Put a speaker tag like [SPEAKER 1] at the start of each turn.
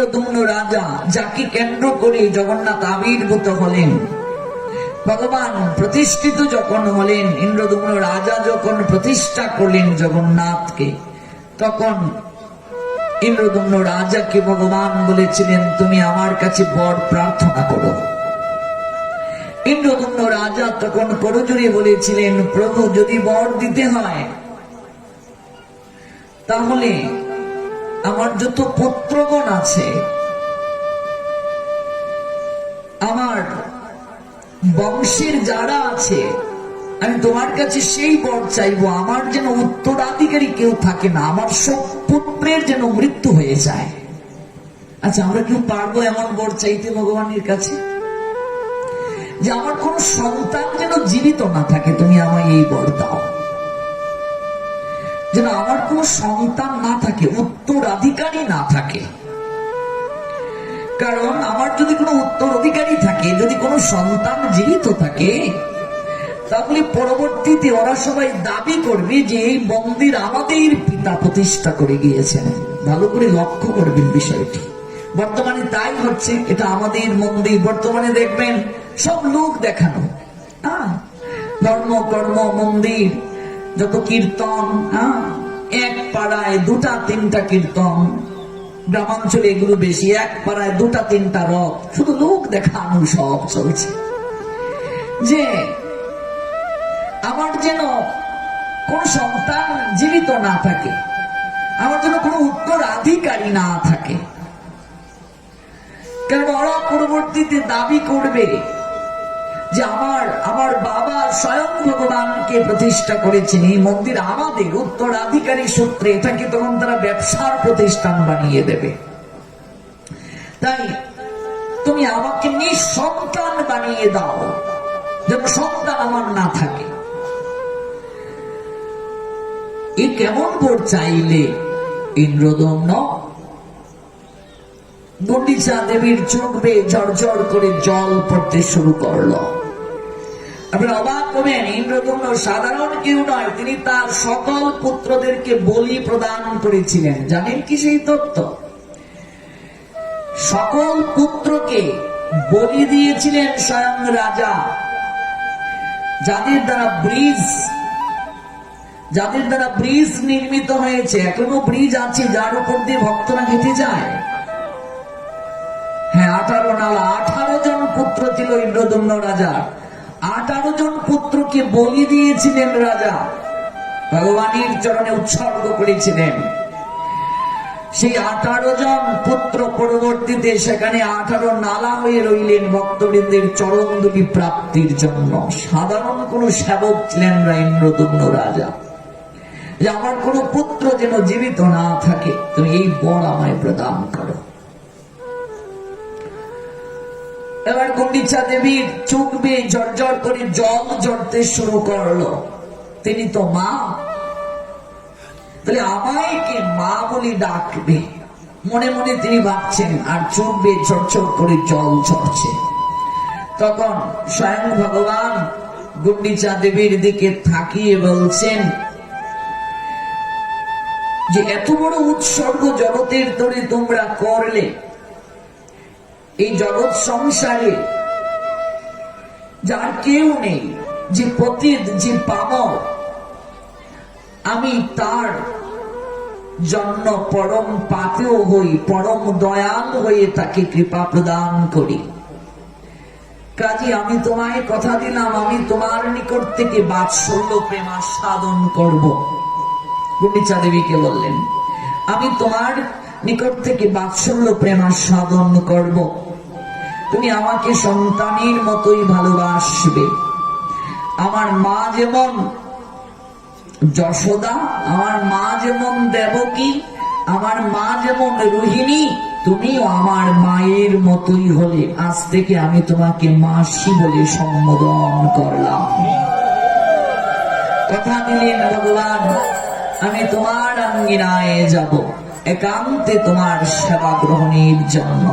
[SPEAKER 1] ইন্দ্রদম্ন রাজা, যাকে কেন্দ্র করে জগন্নাথ আবির্ভূত হলেন, ভগবান প্রতিষ্ঠিত যখন হলেন, ইন্দ্রদম্ন রাজা যখন প্রতিষ্ঠা করলেন জগন্নাথকে, তখন ইন্দ্রদম্ন রাজাকে ভগবান বলেছিলেন, তুমি আমার কাছে বর প্রার্থনা করো। ইন্দ্রদম্ন রাজা তখন করজোড়ে বলেছিলেন, প্রভু যদি বর দিতে হয় তাহলে আমার যত পুত্রগণ আছে, আমার বংশের যারা আছে, আমি তোমার কাছে সেই বর চাইবো, আমার যেন উত্তরাধিকারী কেউ থাকে না, আমার সব পুত্রের যেন মৃত্যু হয়ে যায়। আচ্ছা, আমরা কেউ পারবো এমন বর চাইতে ভগবানের কাছে? যে আমার কোন সন্তান যেন জীবিত না থাকে, তুমি আমায় এই বর দাও, যেন আমার কোন সন্তান না থাকে, উত্তরাধিকারী না থাকে। কারণ আমার যদি কোনো উত্তরাধিকারী থাকে, যদি কোনো সন্তান জীবিত থাকে, তাহলে পরবর্তীতে ওরা সবাই দাবি করবে যে এই মন্দির আমাদের পিতা প্রতিষ্ঠা করে গিয়েছেন। ভালো করে লক্ষ্য করবেন বিষয়টি, বর্তমানে তাই হচ্ছে। এটা আমাদের মন্দির, বর্তমানে দেখবেন সব লোক দেখানো, ধর্ম কর্ম মন্দির, যত কীর্তন, এক পাড়ায় দুটা তিনটা কীর্তন, গ্রামাঞ্চলে এগুলো বেশি, এক পাড়ায় দুটা তিনটা রথ, শুধু লোক দেখানো সব চলছে। যে আমার যেন কোন সন্তান জীবিত না থাকে, আমার যেন কোনো উত্তরাধিকারী না থাকে, কারণ ওরা পরবর্তীতে দাবি করবে যে আমার বাবা স্বয়ং ভগবানকে প্রতিষ্ঠা করেছেন, এই মন্দির আমাদের, উত্তরাধিকারী সূত্রে এটাকে তখন তারা ব্যবসার প্রতিষ্ঠান বানিয়ে দেবে। তাই তুমি আমাকে নিঃসন্তান বানিয়ে দাও, যেন সন্তান আমার না থাকে। এই কেমন বর চাইলে ইন্দ্রদম্ন? গুন্ডিচা দেবীর চোখ বেয়ে ঝরঝর করে জল পড়তে শুরু করলো। আপনারা অবাক হবেন, ইন্দ্রদম্ন সাধারণ কেউ নয়, তিনি তার সকল পুত্রদেরকে বলি প্রদান করেছিলেন। জানেন কি সেই তত্ত্ব? সকল পুত্রকে বলি দিয়েছিলেন স্বয়ং রাজা, যাদের দ্বারা ব্রিজ নির্মিত হয়েছে। এখনো ব্রিজ আছে যার উপর দিয়ে ভক্তরা হেঁটে যায়। হ্যাঁ, 18 নালা, 18 জন পুত্র ছিল ইন্দ্রদম্ন রাজার। 18 জন পুত্রকে বলি দিয়েছিলেন রাজা, ভগবানের চরণে উৎসর্গ করেছিলেন। সেই 18 জন পুত্র পরবর্তীতে সেখানে 18 নালা হয়ে রইলেন ভক্তবৃন্দের চরণ দুটি প্রাপ্তির জন্য। সাধারণ কোন সেবক ছিলেন না ইন্দ্রদম্ন রাজা, যে আমার কোন পুত্র যেন জীবিত না থাকে, তুমি এই বর আমায় প্রদান করো। এবার গুন্ডিচা দেবীর চোখ বেয়ে ঝরঝর করে জল ঝরতে শুরু করলো। তিনি তো মা, তাহলে আমায় কে মা বলে ডাকবে, মনে মনে তিনি ভাবছেন, আর চোখ বেয়ে ঝরঝর করে জল ঝরছে। তখন স্বয়ং ভগবান গুন্ডিচা দেবীর দিকে তাকিয়ে বলছেন যে এত বড় উৎসর্গ জগতের তরে তোমরা করলে, এই জগৎ সংসারে যার কেউ নেই, যে পতিত, যে পামর, আমি তার জন্য পরম পাপেও হই, পরম দয়াল হয়ে তাকে কৃপা প্রদান করি। কাজে আমি তোমায় কথা দিলাম, আমি তোমার নিকট থেকে বাৎসল্য প্রেম সাধন করব। গুন্ডিচা দেবীকে বললেন, আমি তোমার নিকট থেকে বাৎসল্য প্রেম সাধন করব, তুমি আমাকে সন্তানের মতোই ভালোবাসবে। আমার মা যেমন যশোদা, আমার মা যেমন দেবকী, আমার মা যেমন রোহিণী, তুমিও আমার মায়ের মতোই হলে। আজ থেকে আমি তোমাকে মাসি বলে সম্বোধন করলাম। কথা দিলেন ভগবান, আমি তোমার আঙ্গিনায় যাব, একান্তে তোমার সেবা গ্রহণের জন্য।